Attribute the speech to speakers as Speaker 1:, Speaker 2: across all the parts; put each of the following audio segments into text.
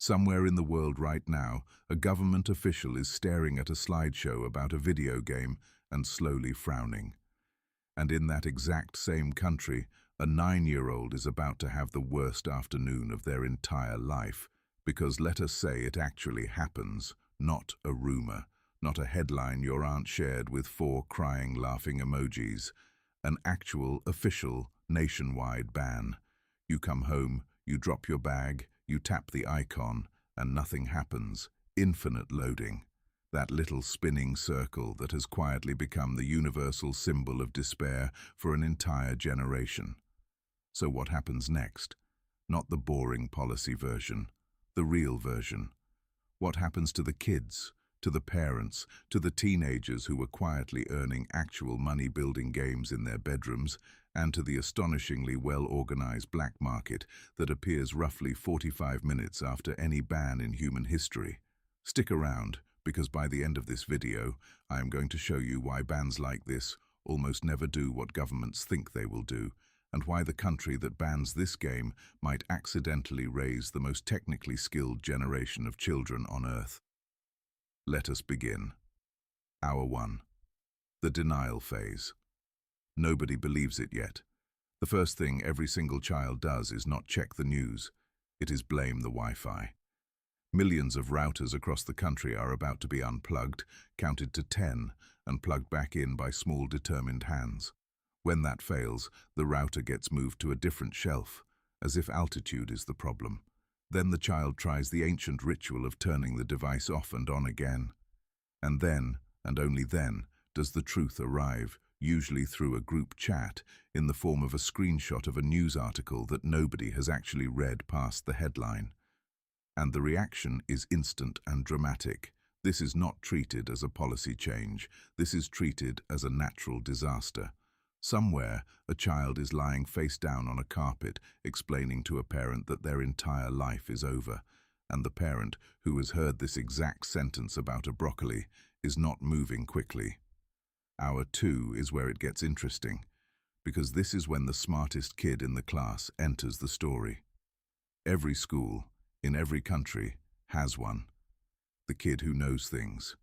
Speaker 1: Somewhere in the world right now, a government official is staring at a slideshow about a video game and slowly frowning. And in that exact same country, a 9-year-old is about to have the worst afternoon of their entire life, because let us say it actually happens, not a rumor, not a headline your aunt shared with 4 crying, laughing emojis, an actual, official, nationwide ban. You come home, you drop your bag, you tap the icon, and nothing happens. Infinite loading. That little spinning circle that has quietly become the universal symbol of despair for an entire generation. So what happens next? Not the boring policy version, the real version. What happens to the kids, to the parents, to the teenagers who were quietly earning actual money building games in their bedrooms, and to the astonishingly well-organized black market that appears roughly 45 minutes after any ban in human history? Stick around, because by the end of this video, I am going to show you why bans like this almost never do what governments think they will do, and why the country that bans this game might accidentally raise the most technically skilled generation of children on Earth. Let us begin. Hour 1. The denial phase. Nobody believes it yet. The first thing every single child does is not check the news. It is blame the Wi-Fi. Millions of routers across the country are about to be unplugged, counted to 10, and plugged back in by small determined hands. When that fails, the router gets moved to a different shelf, as if altitude is the problem. Then the child tries the ancient ritual of turning the device off and on again. And then, and only then, does the truth arrive, usually through a group chat, in the form of a screenshot of a news article that nobody has actually read past the headline. And the reaction is instant and dramatic. This is not treated as a policy change. This is treated as a natural disaster. Somewhere, a child is lying face down on a carpet, explaining to a parent that their entire life is over, and the parent, who has heard this exact sentence about a broccoli, is not moving quickly. Hour 2 is where it gets interesting, because this is when the smartest kid in the class enters the story. Every school, in every country, has one. The kid who knows things.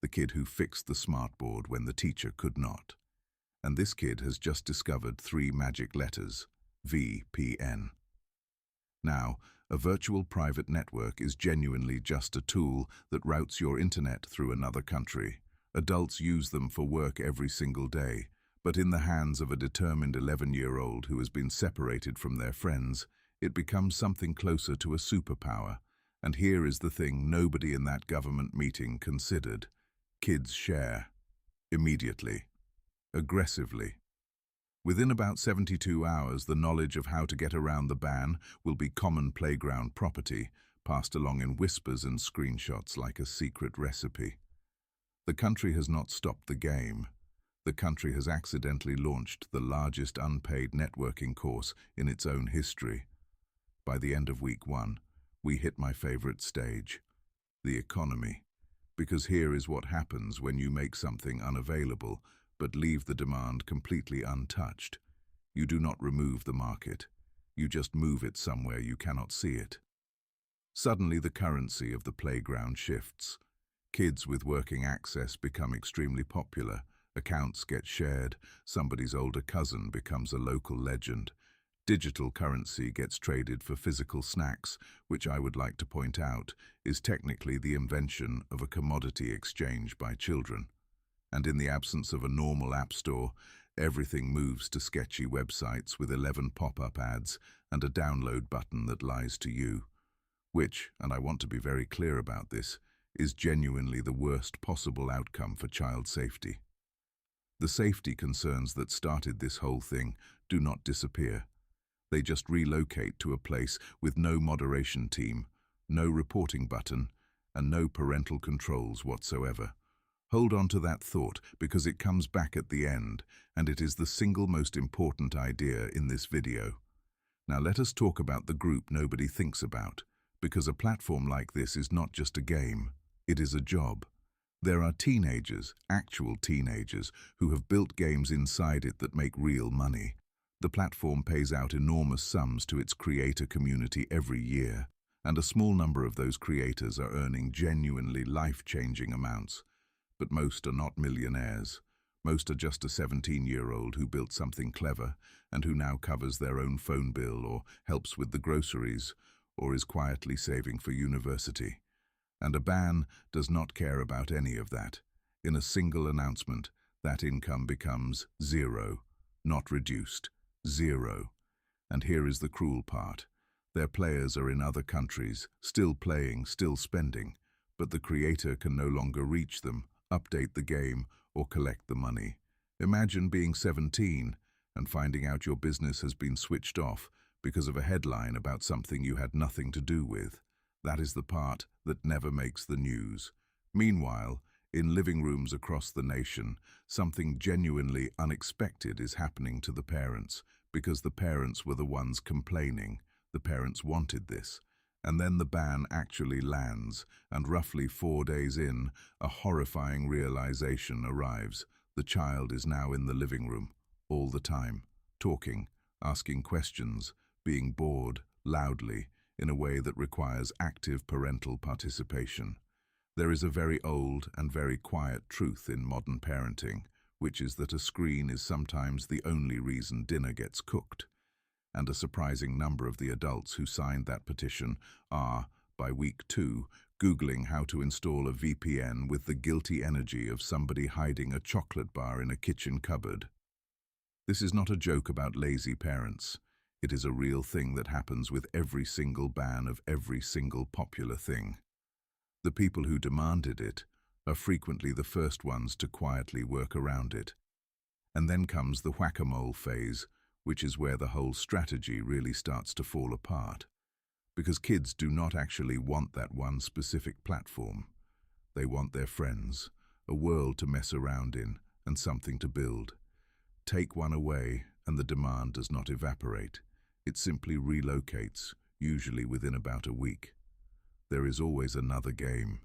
Speaker 1: The kid who fixed the smartboard when the teacher could not. And this kid has just discovered 3 magic letters, VPN. Now, a virtual private network is genuinely just a tool that routes your internet through another country. Adults use them for work every single day, but in the hands of a determined 11-year-old who has been separated from their friends, it becomes something closer to a superpower. And here is the thing nobody in that government meeting considered. Kids share. Immediately. Aggressively. Within about 72 hours, the knowledge of how to get around the ban will be common playground property, passed along in whispers and screenshots like a secret recipe. The country has not stopped the game. The country has accidentally launched the largest unpaid networking course in its own history. By the end of week 1, we hit my favorite stage, the economy. Because here is what happens when you make something unavailable, but leave the demand completely untouched. You do not remove the market. You just move it somewhere you cannot see it. Suddenly the currency of the playground shifts. Kids with working access become extremely popular. Accounts get shared. Somebody's older cousin becomes a local legend. Digital currency gets traded for physical snacks, which I would like to point out is technically the invention of a commodity exchange by children. And in the absence of a normal app store, everything moves to sketchy websites with 11 pop-up ads and a download button that lies to you. Which, and I want to be very clear about this, is genuinely the worst possible outcome for child safety. The safety concerns that started this whole thing do not disappear. They just relocate to a place with no moderation team, no reporting button, and no parental controls whatsoever. Hold on to that thought, because it comes back at the end, and it is the single most important idea in this video. Now let us talk about the group nobody thinks about, because a platform like this is not just a game, it is a job. There are teenagers, actual teenagers, who have built games inside it that make real money. The platform pays out enormous sums to its creator community every year, And a small number of those creators are earning genuinely life-changing amounts. But most are not millionaires. Most are just a 17-year-old who built something clever and who now covers their own phone bill or helps with the groceries or is quietly saving for university. And a ban does not care about any of that. In a single announcement, that income becomes zero, not reduced, zero. And here is the cruel part. Their players are in other countries, still playing, still spending, but the creator can no longer reach them, update the game, or collect the money. Imagine being 17 and finding out your business has been switched off because of a headline about something you had nothing to do with. That is the part that never makes the news. Meanwhile, in living rooms across the nation, something genuinely unexpected is happening to the parents, because the parents were the ones complaining. The parents wanted this. And then the ban actually lands, and roughly 4 days in, a horrifying realization arrives. The child is now in the living room, all the time, talking, asking questions, being bored, loudly, in a way that requires active parental participation. There is a very old and very quiet truth in modern parenting, which is that a screen is sometimes the only reason dinner gets cooked. And a surprising number of the adults who signed that petition are, by week 2, Googling how to install a VPN with the guilty energy of somebody hiding a chocolate bar in a kitchen cupboard. This is not a joke about lazy parents. It is a real thing that happens with every single ban of every single popular thing. The people who demanded it are frequently the first ones to quietly work around it. And then comes the whack-a-mole phase, which is where the whole strategy really starts to fall apart. Because kids do not actually want that one specific platform. They want their friends, a world to mess around in, and something to build. Take one away, and the demand does not evaporate. It simply relocates, usually within about a week. There is always another game.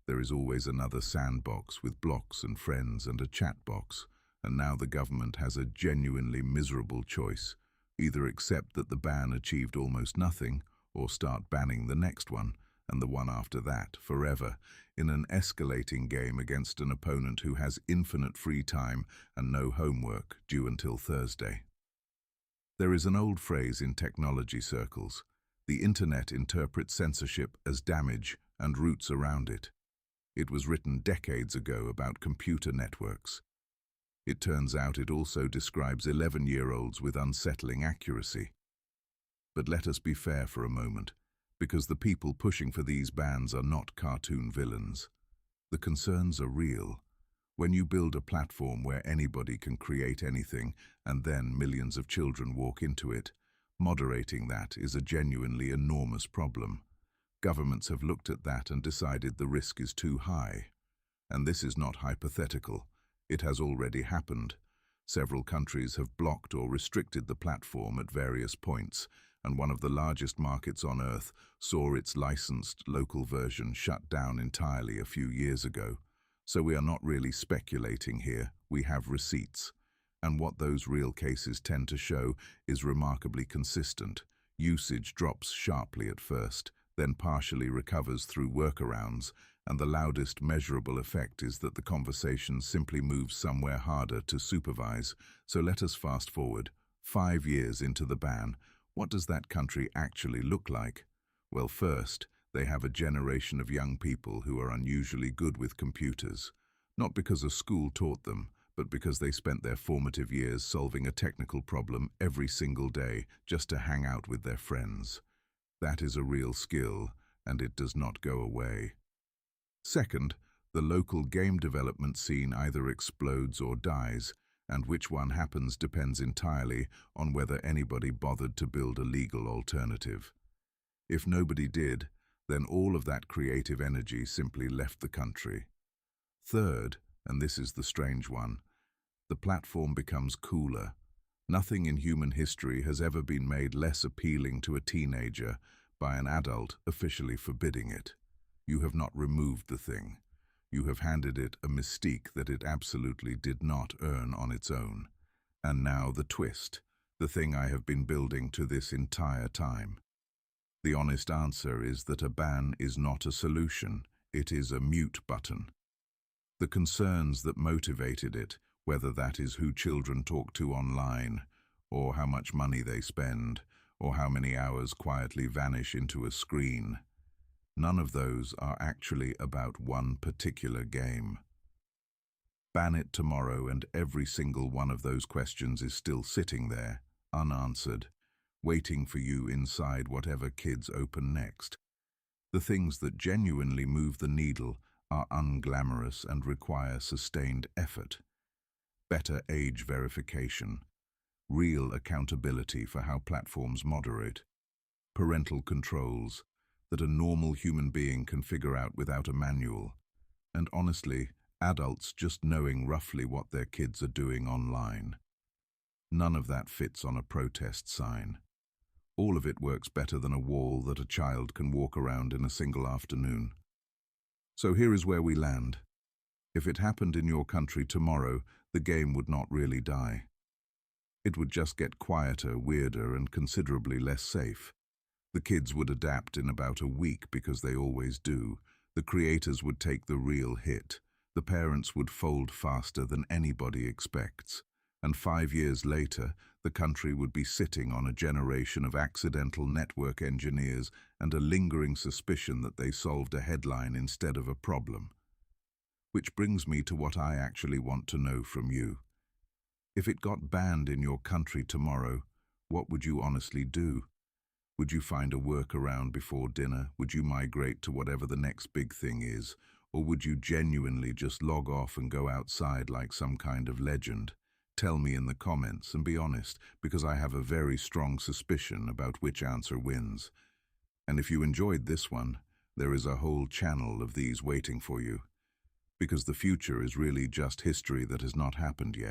Speaker 1: There is always another sandbox with blocks and friends and a chat box. And now the government has a genuinely miserable choice. Either accept that the ban achieved almost nothing, or start banning the next one, and the one after that, forever, in an escalating game against an opponent who has infinite free time and no homework due until Thursday. There is an old phrase in technology circles. The internet interprets censorship as damage and roots around it. It was written decades ago about computer networks. It turns out it also describes 11-year-olds with unsettling accuracy. But let us be fair for a moment, because the people pushing for these bans are not cartoon villains. The concerns are real. When you build a platform where anybody can create anything and then millions of children walk into it, moderating that is a genuinely enormous problem. Governments have looked at that and decided the risk is too high. And this is not hypothetical. It has already happened. Several countries have blocked or restricted the platform at various points, and one of the largest markets on Earth saw its licensed local version shut down entirely a few years ago. So we are not really speculating here, we have receipts. And what those real cases tend to show is remarkably consistent. Usage drops sharply at first, then partially recovers through workarounds, and the loudest measurable effect is that the conversation simply moves somewhere harder to supervise. So let us fast forward. 5 years into the ban, what does that country actually look like? Well, first, they have a generation of young people who are unusually good with computers. Not because a school taught them, but because they spent their formative years solving a technical problem every single day just to hang out with their friends. That is a real skill, and it does not go away. Second, the local game development scene either explodes or dies, and which one happens depends entirely on whether anybody bothered to build a legal alternative. If nobody did, then all of that creative energy simply left the country. Third, and this is the strange one, the platform becomes cooler. Nothing in human history has ever been made less appealing to a teenager by an adult officially forbidding it. You have not removed the thing. You have handed it a mystique that it absolutely did not earn on its own. And now the twist, the thing I have been building to this entire time. The honest answer is that a ban is not a solution, it is a mute button. The concerns that motivated it, whether that is who children talk to online, or how much money they spend, or how many hours quietly vanish into a screen, none of those are actually about one particular game. Ban it tomorrow and every single one of those questions is still sitting there, unanswered, waiting for you inside whatever kids open next. The things that genuinely move the needle are unglamorous and require sustained effort. Better age verification, real accountability for how platforms moderate, parental controls that a normal human being can figure out without a manual, and honestly, adults just knowing roughly what their kids are doing online. None of that fits on a protest sign. All of it works better than a wall that a child can walk around in a single afternoon. So here is where we land. If it happened in your country tomorrow, the game would not really die. It would just get quieter, weirder, and considerably less safe. The kids would adapt in about a week because they always do. The creators would take the real hit. The parents would fold faster than anybody expects. And 5 years later, the country would be sitting on a generation of accidental network engineers and a lingering suspicion that they solved a headline instead of a problem. Which brings me to what I actually want to know from you. If it got banned in your country tomorrow, what would you honestly do? Would you find a workaround before dinner? Would you migrate to whatever the next big thing is? Or would you genuinely just log off and go outside like some kind of legend? Tell me in the comments and be honest, because I have a very strong suspicion about which answer wins. And if you enjoyed this one, there is a whole channel of these waiting for you. Because the future is really just history that has not happened yet.